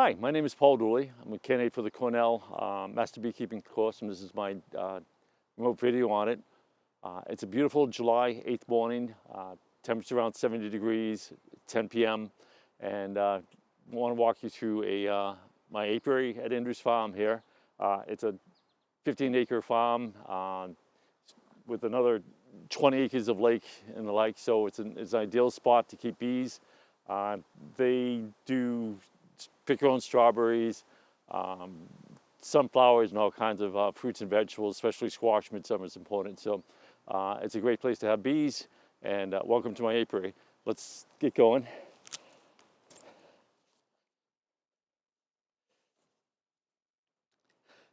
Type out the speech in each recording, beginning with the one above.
Hi, my name is Paul Dooley. I'm a candidate for the Cornell Master Beekeeping course, and this is my remote video on it. It's a beautiful July 8th morning, temperature around 70 degrees, 10 p.m. And I want to walk you through my apiary at Andrews Farm here. It's a 15-acre farm with another 20 acres of lake and the like, so it's an ideal spot to keep bees. They do pick your own strawberries, sunflowers, and all kinds of fruits and vegetables, especially squash. Midsummer is important. So it's a great place to have bees, and welcome to my apiary. Let's get going.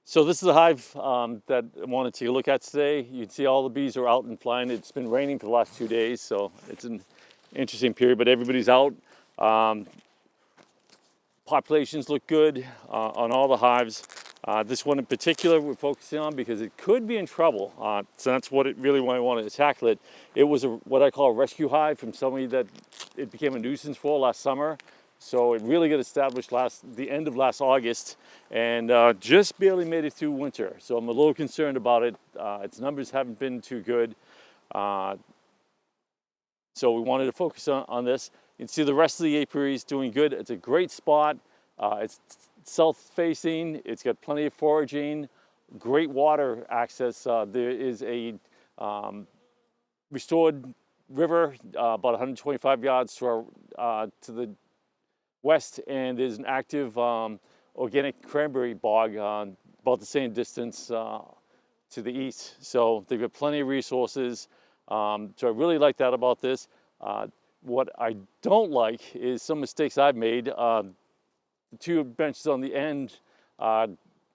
So this is the hive that I wanted to look at today. You can see all the bees are out and flying. It's been raining for the last 2 days, so it's an interesting period, but everybody's out. Populations look good on all the hives. This one in particular we're focusing on because it could be in trouble. So that's what it really why I wanted to tackle it. It was what I call a rescue hive from somebody that it became a nuisance for last summer. So it really got established the end of last August, and just barely made it through winter. So I'm a little concerned about it. Its numbers haven't been too good. So we wanted to focus on this. You can see the rest of the apiary is doing good. It's a great spot. It's south-facing. It's got plenty of foraging, great water access. There is a restored river about 125 yards to the west, and there's an active organic cranberry bog about the same distance to the east. So they've got plenty of resources. So I really like that about this. What I don't like is some mistakes I've made. The two benches on the end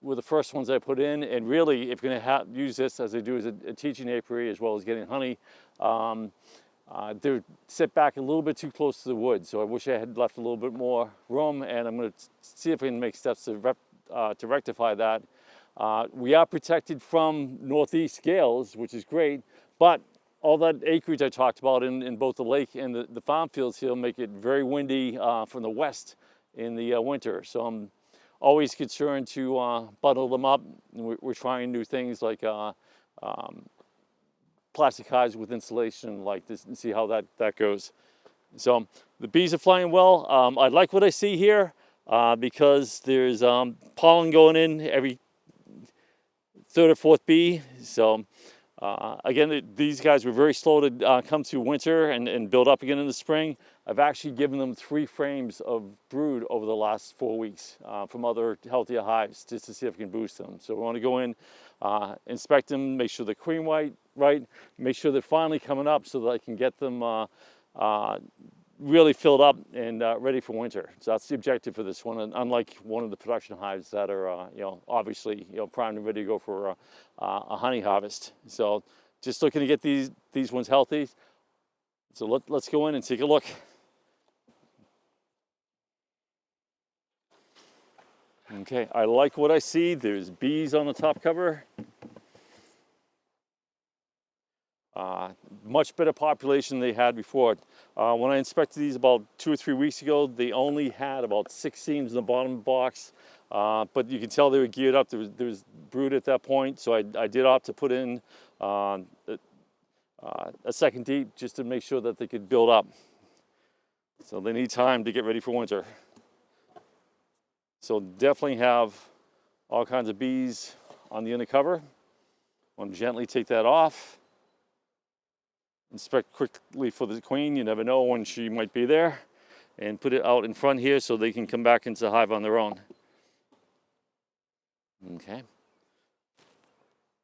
were the first ones I put in, and really, if you're going to use this as I do as a teaching apiary as well as getting honey, they're set back a little bit too close to the wood. So I wish I had left a little bit more room, and I'm going to see if I can make steps to rectify that. We are protected from northeast gales, which is great, but all that acreage I talked about in both the lake and the farm fields here make it very windy from the west in the winter. So I'm always concerned to bundle them up. We're trying new things like plastic hives with insulation like this and see how that goes. So the bees are flying well. I like what I see here because there's pollen going in every third or fourth bee. So again, these guys were very slow to come through winter and build up again in the spring. I've actually given them 3 frames of brood over the last 4 weeks from other healthier hives just to see if I can boost them. So we want to go in, inspect them, make sure they're queen white, right? Make sure they're finally coming up so that I can get them really filled up and ready for winter. So that's the objective for this one. And unlike one of the production hives that are, obviously, primed and ready to go for a honey harvest. So just looking to get these ones healthy. So let's go in and take a look. Okay, I like what I see. There's bees on the top cover. Much better population than they had before. When I inspected these about 2 or 3 weeks ago, they only had about 6 seams in the bottom box, but you can tell they were geared up. There was brood at that point, so I did opt to put in a second deep just to make sure that they could build up. So they need time to get ready for winter. So definitely have all kinds of bees on the undercover. I want to gently take that off. Inspect quickly for the queen. You never know when she might be there. And put it out in front here so they can come back into the hive on their own. Okay.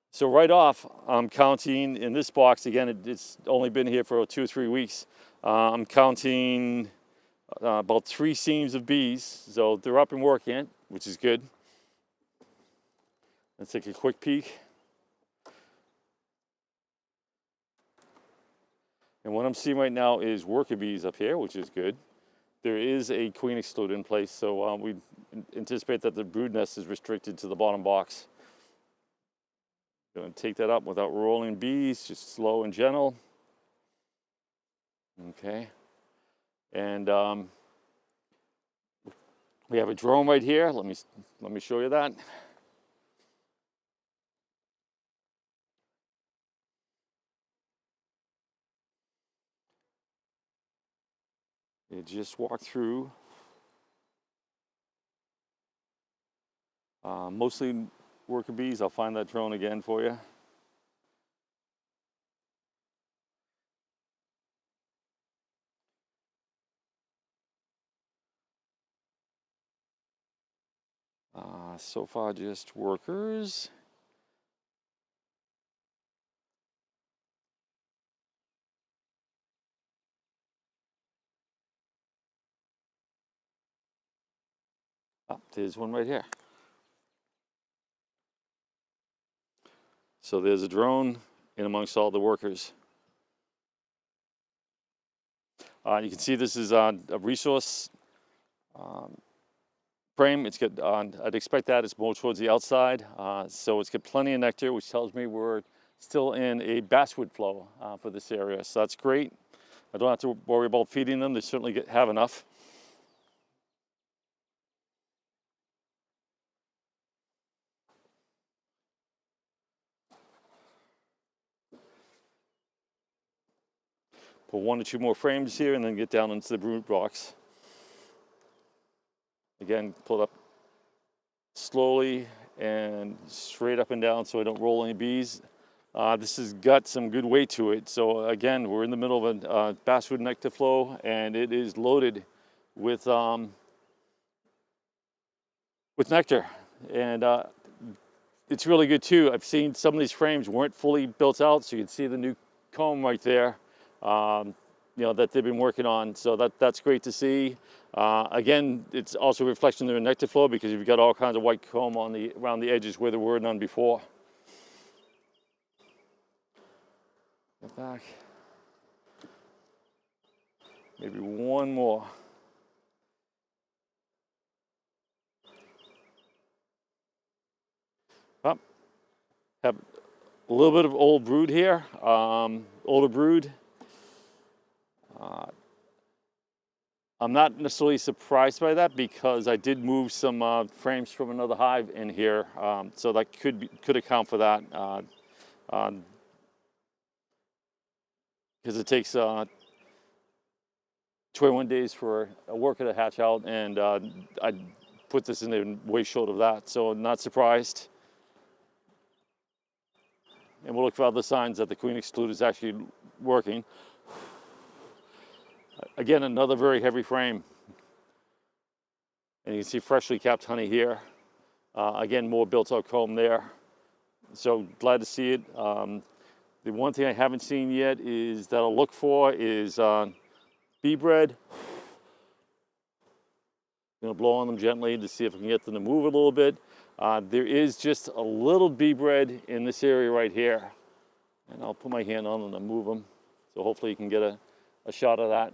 So right off, I'm counting in this box, again, it's only been here for 2 or 3 weeks. I'm counting about 3 seams of bees. So they're up and working, which is good. Let's take a quick peek. And what I'm seeing right now is worker bees up here, which is good. There is a queen excluder in place, so we anticipate that the brood nest is restricted to the bottom box. Going to take that up without rolling bees, just slow and gentle. Okay. And We have a drone right here. Let me show you that. It just walked through. Mostly worker bees. I'll find that drone again for you. So far just workers. Oh, there's one right here. So there's a drone in amongst all the workers. You can see this is a resource frame. It's got, I'd expect that it's more towards the outside. So it's got plenty of nectar, which tells me we're still in a basswood flow for this area. So that's great. I don't have to worry about feeding them. They certainly have enough. Put one or two more frames here and then get down into the brood box. Again, pull it up slowly and straight up and down so I don't roll any bees. This has got some good weight to it. So again, we're in the middle of a basswood nectar flow, and it is loaded with nectar. And it's really good too. I've seen some of these frames weren't fully built out, so you can see the new comb right there. You know, that they've been working on, so that's great to see. Again, it's also a reflection of their nectar flow because you've got all kinds of white comb around the edges where there were none before. Get back. Maybe one more. Oh, have a little bit of old brood here, older brood. I'm not necessarily surprised by that because I did move some frames from another hive in here, so that could account for that. Because it takes 21 days for a worker to hatch out, and I put this in there way short of that, so not surprised. And we'll look for other signs that the queen excluder is actually working. Again, another very heavy frame. And you can see freshly capped honey here. Again, more built-out comb there. So glad to see it. The one thing I haven't seen yet is that I'll look for is bee bread. I'm gonna blow on them gently to see if I can get them to move a little bit. There is just a little bee bread in this area right here. And I'll put my hand on them and move them. So hopefully you can get a shot of that.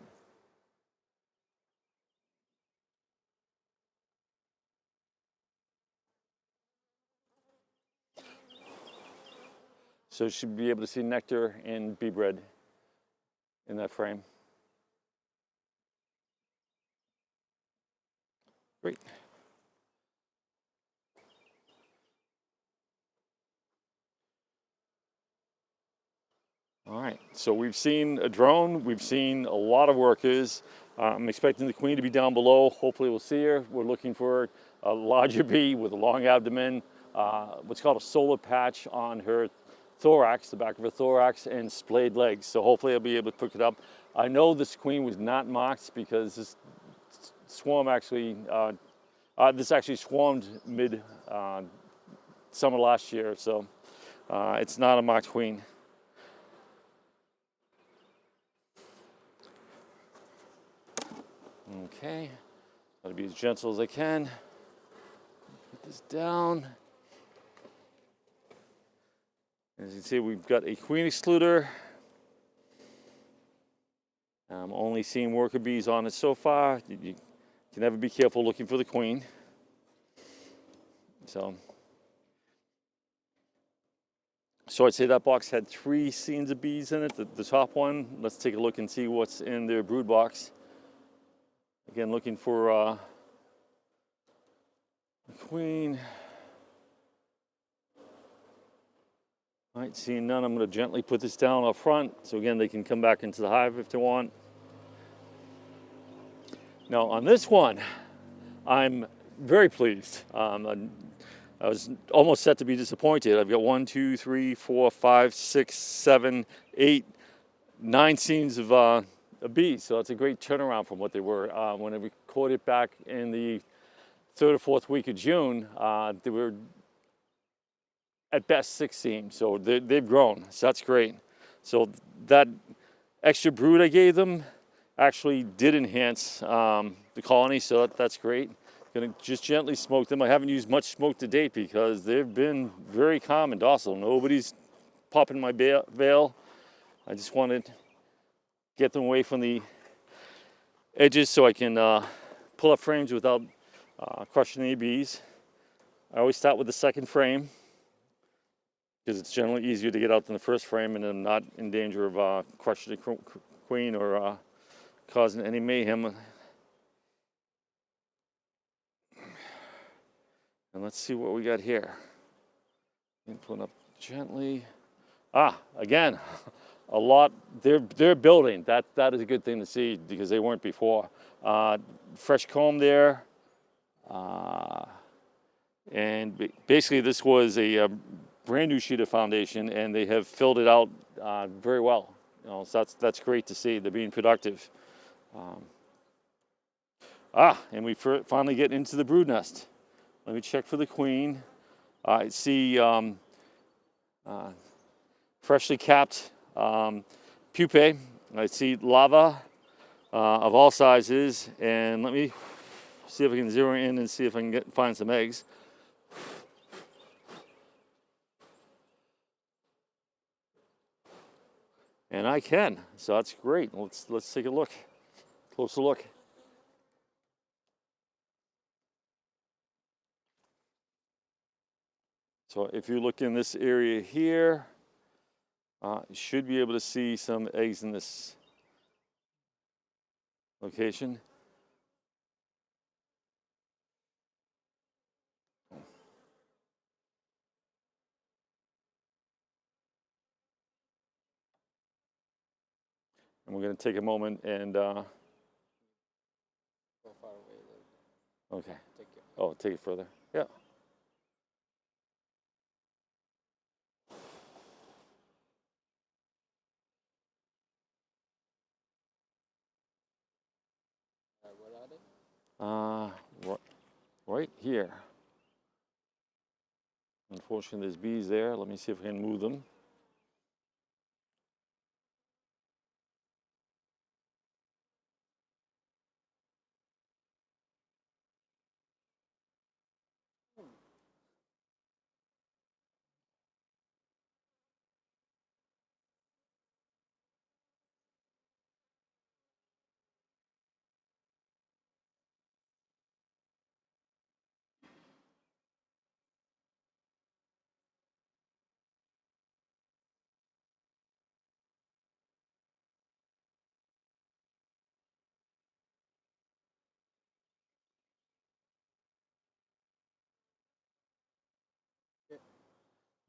So you should be able to see nectar and bee bread in that frame. Great. All right, so we've seen a drone, we've seen a lot of workers. I'm expecting the queen to be down below. Hopefully we'll see her. We're looking for a larger bee with a long abdomen, what's called a solar patch on her thorax, the back of her thorax, and splayed legs. So hopefully I'll be able to pick it up. I know this queen was not marked because this swarm actually, this actually swarmed mid summer last year, so it's not a marked queen. Okay, try to be as gentle as I can. Put this down. As you can see, we've got a queen excluder. I'm only seeing worker bees on it so far. You can never be careful looking for the queen. So I'd say that box had 3 scenes of bees in it. The top one, let's take a look and see what's in their brood box. Again, looking for queen. All right, seeing none, I'm going to gently put this down up front. So again, they can come back into the hive if they want. Now on this one, I'm very pleased. I was almost set to be disappointed. I've got 1, 2, 3, 4, 5, 6, 7, 8, 9 scenes of bees. So that's a great turnaround from what they were. When I recorded back in the 3rd or 4th week of June, they were at best 6 seams. So they've grown. So that's great. So that extra brood I gave them actually did enhance the colony. So that's great. Gonna just gently smoke them. I haven't used much smoke to date because they've been very calm and docile. Nobody's popping my veil. I just wanted to get them away from the edges so I can pull up frames without crushing any bees. I always start with the second frame because it's generally easier to get out than the first frame, and I'm not in danger of crushing the queen or causing any mayhem. And let's see what we got here. Pull it up gently. Again, a lot. They're building. That is a good thing to see because they weren't before. Fresh comb there, and basically this was a brand new sheet of foundation, and they have filled it out very well. You know, so that's great to see. They're being productive. And we finally get into the brood nest. Let me check for the queen. I see freshly capped pupae. I see larvae of all sizes. And let me see if I can zero in and see if I can find some eggs. And I can, so that's great. Let's take a look, closer look. So if you look in this area here, you should be able to see some eggs in this location. And we're going to take a moment and. Go far away. Okay. Take it further. Yeah. Where are they? Right here. Unfortunately, there's bees there. Let me see if I can move them.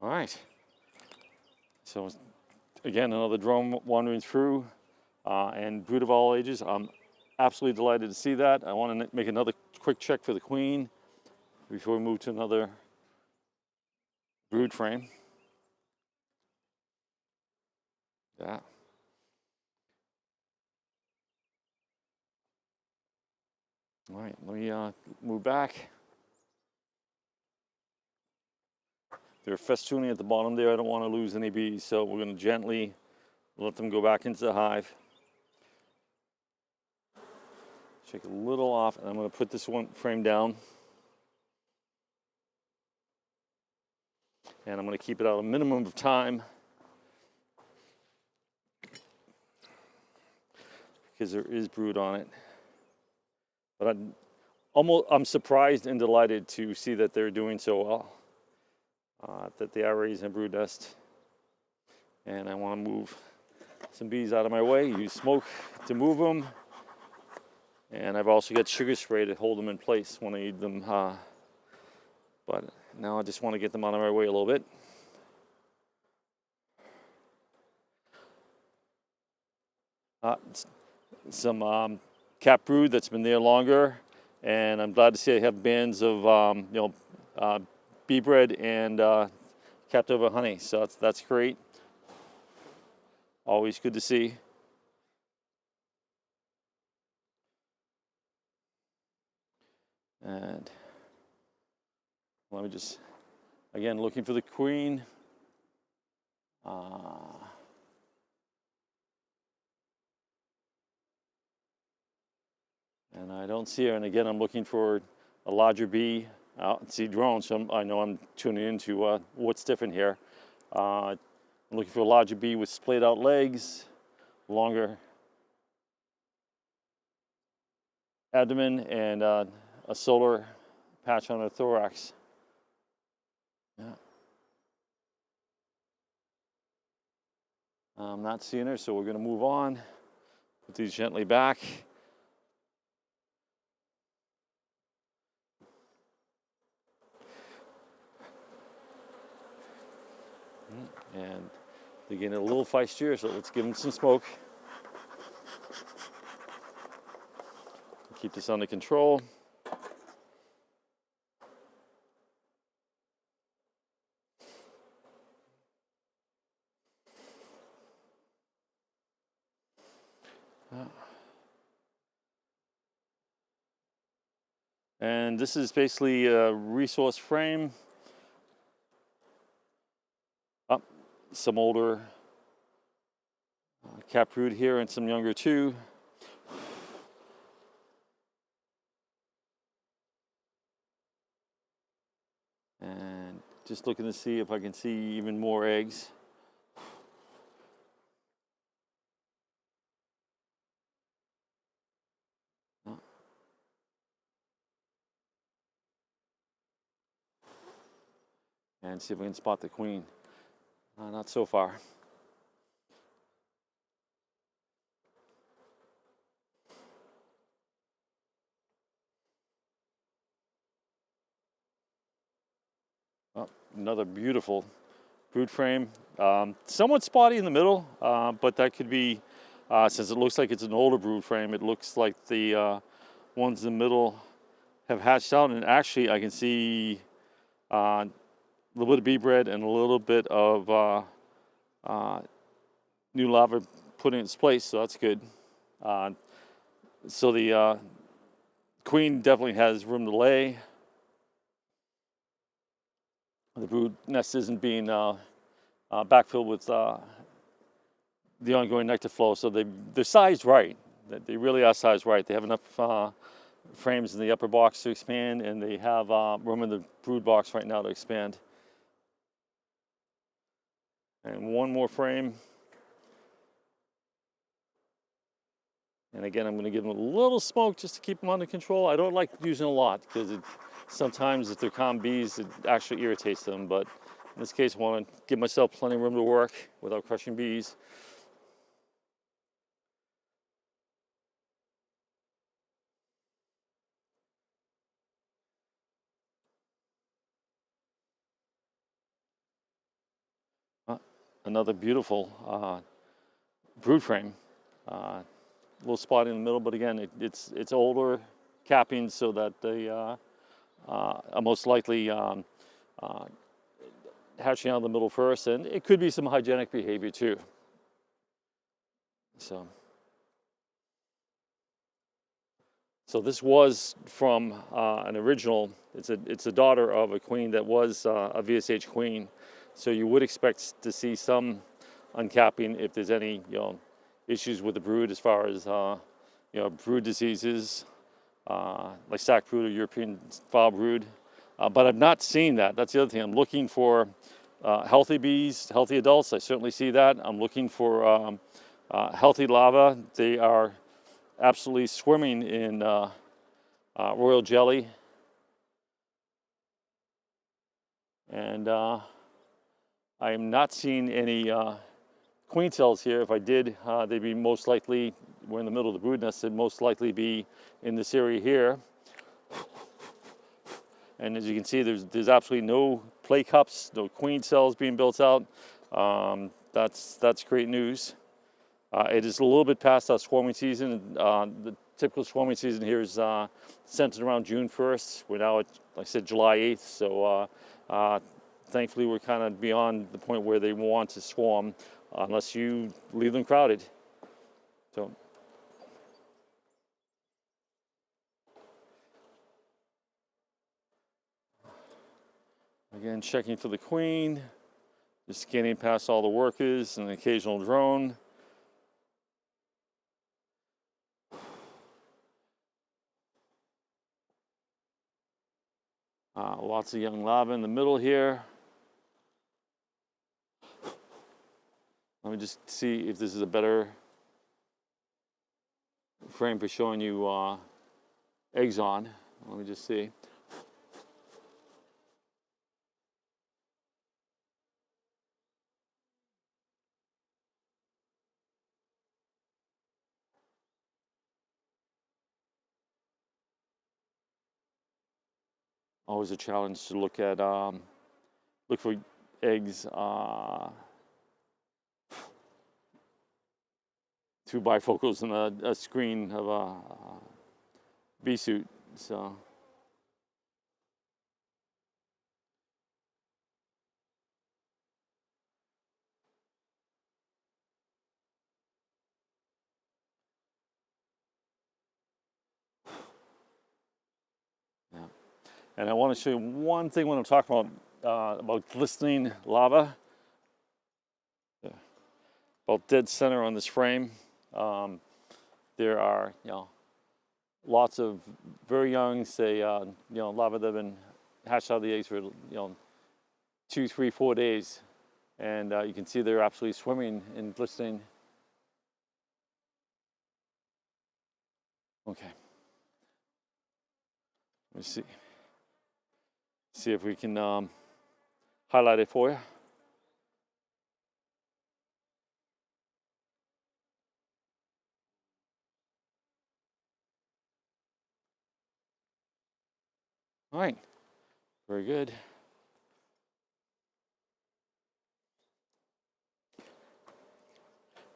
All right. So again, another drone wandering through, and brood of all ages. I'm absolutely delighted to see that. I want to make another quick check for the queen before we move to another brood frame. Yeah. All right, let me move back. They're festooning at the bottom there. I don't want to lose any bees, so we're going to gently let them go back into the hive. Shake a little off, and I'm going to put this one frame down. And I'm going to keep it out a minimum of time because there is brood on it. But I'm surprised and delighted to see that they're doing so well. That they are raising a brood nest. And I want to move some bees out of my way, use smoke to move them. And I've also got sugar spray to hold them in place when I need them But now I just want to get them out of my way a little bit. Some cap brood that's been there longer, and I'm glad to see I have bands of bee bread and capped over honey. So that's great. Always good to see. And let me just, again, looking for the queen. And I don't see her. And again, I'm looking for a larger bee. I see drones, so I know I'm tuning into what's different here. I'm looking for a larger bee with splayed out legs, longer abdomen, and a solar patch on her thorax. Yeah. I'm not seeing her, so we're going to move on. Put these gently back. And they're getting a little feistier, so let's give them some smoke. Keep this under control. And this is basically a resource frame. Some older cap brood here and some younger too. And just looking to see if I can see even more eggs. And see if we can spot the queen. Not so far. Another beautiful brood frame. Somewhat spotty in the middle, but that could be, since it looks like it's an older brood frame, it looks like the ones in the middle have hatched out. And actually, I can see a little bit of bee bread and a little bit of new larvae put in its place, so that's good. So the queen definitely has room to lay. The brood nest isn't being backfilled with the ongoing nectar flow, so they're sized right. They really are sized right. They have enough frames in the upper box to expand, and they have room in the brood box right now to expand. And one more frame. And again, I'm going to give them a little smoke just to keep them under control. I don't like using a lot because sometimes if they're calm bees, it actually irritates them. But in this case, I want to give myself plenty of room to work without crushing bees. Another beautiful brood frame. A little spot in the middle, but again, it's older capping, so that they are most likely hatching out of the middle first, and it could be some hygienic behavior too. So this was from an original. It's a daughter of a queen that was a VSH queen. So you would expect to see some uncapping if there's any issues with the brood as far as brood diseases like sac brood or European foul brood. But I've not seen that. That's the other thing. I'm looking for healthy bees, healthy adults. I certainly see that. I'm looking for healthy larvae. They are absolutely swimming in royal jelly. And I am not seeing any queen cells here. If I did, they'd be most likely, we're in the middle of the brood nest, they'd most likely be in this area here. And as you can see, there's absolutely no play cups, no queen cells being built out. That's great news. It is a little bit past our swarming season. The typical swarming season here is centered around June 1st. We're now at, like I said, July 8th. So thankfully, we're kind of beyond the point where they want to swarm unless you leave them crowded. So. Again, checking for the queen, just scanning past all the workers and the occasional drone. Lots of young larvae in the middle here. Let me just see if this is a better frame for showing you eggs on. Let me just see. Always a challenge to look at, look for eggs through bifocals in a screen of a bee suit. So. Yeah. And I want to show you one thing when I'm talking about glistening lava. Yeah. About dead center on this frame. There are, lots of very young, say, lava that have been hatched out of the eggs for, 2, 3, 4 days. And you can see they're absolutely swimming in glistening. Okay. Let me see. See if we can highlight it for you. All right, very good.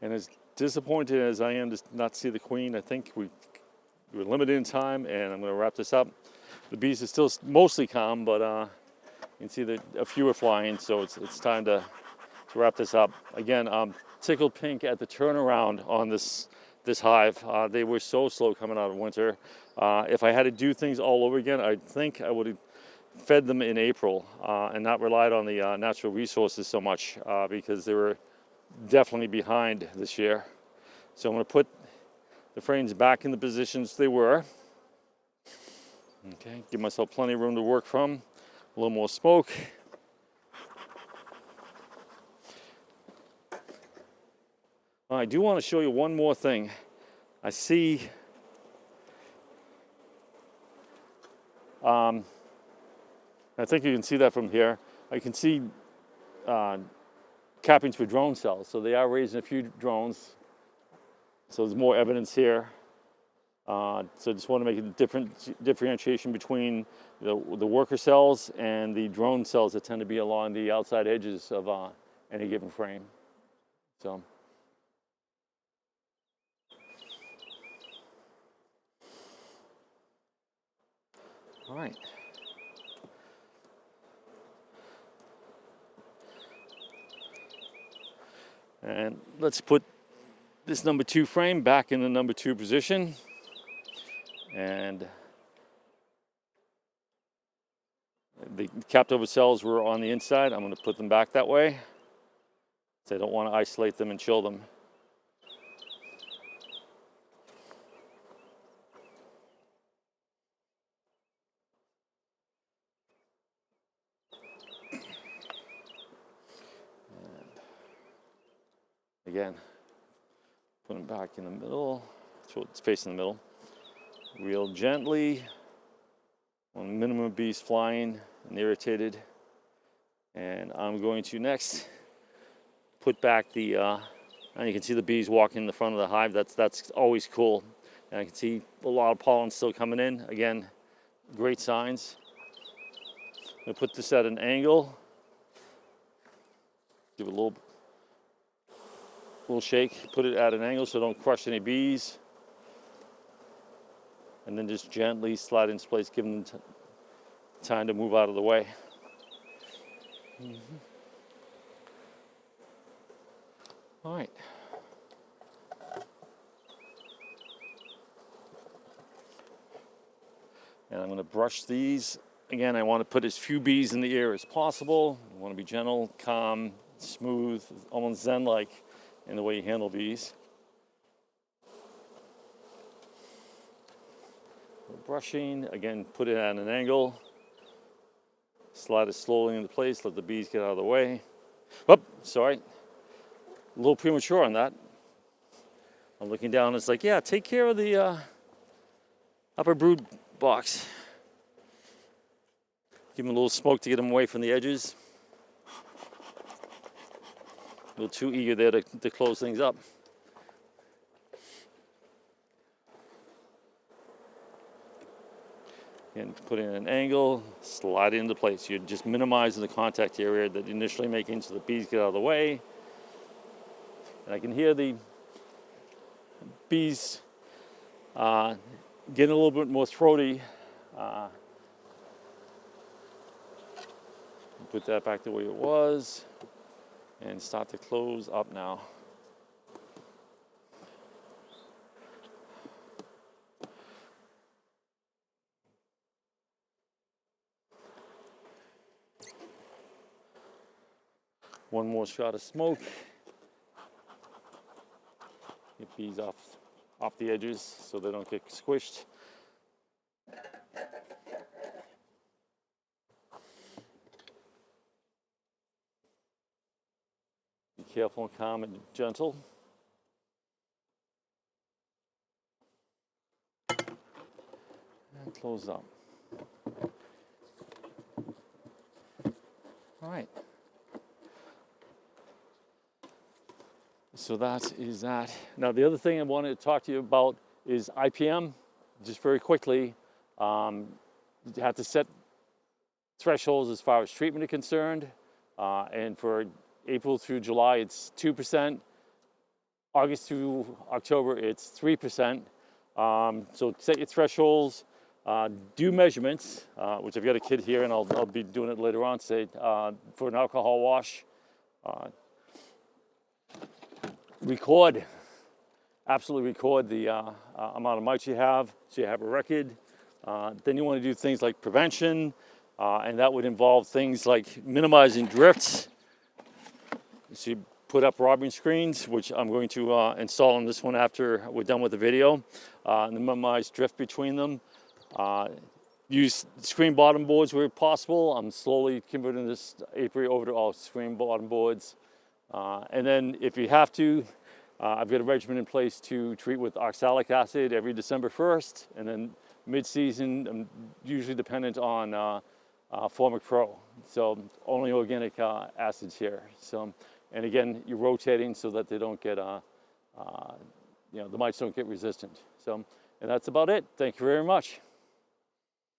And as disappointed as I am to not see the queen, I think we were limited in time, and I'm going to wrap this up. The bees are still mostly calm, but you can see that a few are flying, so it's time to wrap this up. Again, I'm tickled pink at the turnaround on this hive. They were so slow coming out of winter. If I had to do things all over again, I think I would have fed them in April and not relied on the natural resources so much because they were definitely behind this year. So I'm going to put the frames back in the positions they were. Okay, give myself plenty of room to work from. A little more smoke. I do want to show you one more thing. I see I think you can see that from here. I can see cappings for drone cells. So they are raising a few drones. So there's more evidence here. So I just want to make a differentiation between the worker cells and the drone cells that tend to be along the outside edges of any given frame. So. All right. And let's put this number 2 frame back in the number 2 position. And the capped over cells were on the inside. I'm going to put them back that way. So I don't want to isolate them and chill them. Again, put them back in the middle, so it's facing the middle. Real gently, on minimum of bees flying and irritated. And I'm going to next put back the, and you can see the bees walking in the front of the hive. That's always cool. And I can see a lot of pollen still coming in. Again, great signs. I'm gonna put this at an angle. Give it a little shake. Put it at an angle so don't crush any bees. And then just gently slide into place, give them time to move out of the way. All right. And I'm going to brush these. Again, I want to put as few bees in the ear as possible. I want to be gentle, calm, smooth, almost zen-like in the way you handle bees. Brushing, again, put it at an angle. Slide it slowly into place, let the bees get out of the way. Oh, sorry. A little premature on that. I'm looking down, it's like, yeah, take care of the upper brood box. Give them a little smoke to get them away from the edges. A little too eager there to close things up. And put in an angle, slide it into place. You're just minimizing the contact area that initially making so the bees get out of the way. And I can hear the bees getting a little bit more throaty. Put that back the way it was and start to close up now. One more shot of smoke. Get bees off the edges so they don't get squished. Be careful and calm and gentle. And close up. All right. So that is that. Now the other thing I wanted to talk to you about is IPM. Just very quickly, you have to set thresholds as far as treatment is concerned. And for April through July, it's 2%. August through October, it's 3%. So set your thresholds, do measurements, which I've got a kit here and I'll be doing it later on today, for an alcohol wash. Record, absolutely record the amount of mites you have, so you have a record. Then you want to do things like prevention, and that would involve things like minimizing drifts. So you put up robbing screens, which I'm going to install on this one after we're done with the video, and minimize drift between them. Use screen bottom boards where possible. I'm slowly converting this apiary over to all screen bottom boards. And then if you have to, I've got a regimen in place to treat with oxalic acid every December 1st, and then mid-season, I'm usually dependent on Formic Pro. So only organic acids here. So, and again, you're rotating so that they don't get, the mites don't get resistant. So, and that's about it. Thank you very much.